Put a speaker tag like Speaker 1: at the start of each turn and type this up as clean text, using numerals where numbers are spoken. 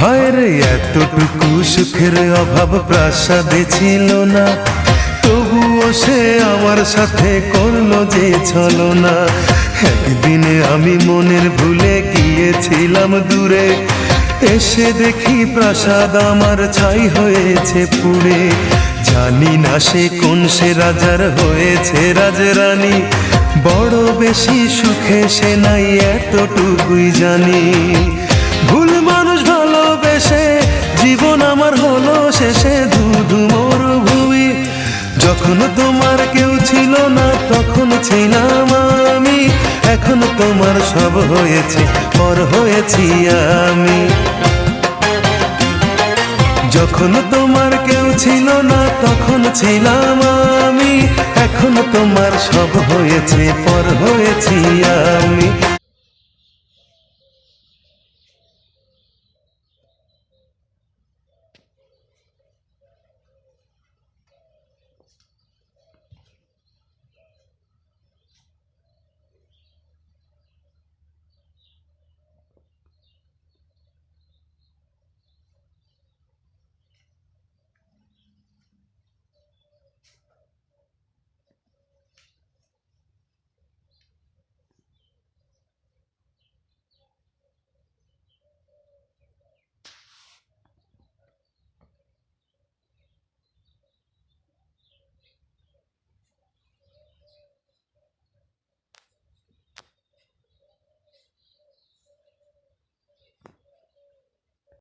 Speaker 1: হায় রে এতটুকু সুখের অভাব প্রাসাদে ছিল না, তবুও সে আমার সাথে করলো যে ছলনা। একদিনে আমি মনের ভুলে গিয়েছিলাম দূরে, এসে দেখি প্রাসাদ আমার ছাই হয়েছে পুড়ে। জানি না সে কোন সে রাজার হয়েছে রাজরানী, বড় বেশি সুখে সে নাই এতটুকুই জানি। ভুল মানুষ ভালোবেসে জীবন আমার হলো শেষে ধুধু মরুভূমি। যখন তোমার কেউ ছিল না তখন ছিলাম আমি, এখন তোমার সব হয়েছে পর হয়েছি আমি। যখন তোমার কেউ ছিল না তখন ছিলাম আমি, এখন তোমার সব হয়েছে পর হয়েছি আমি।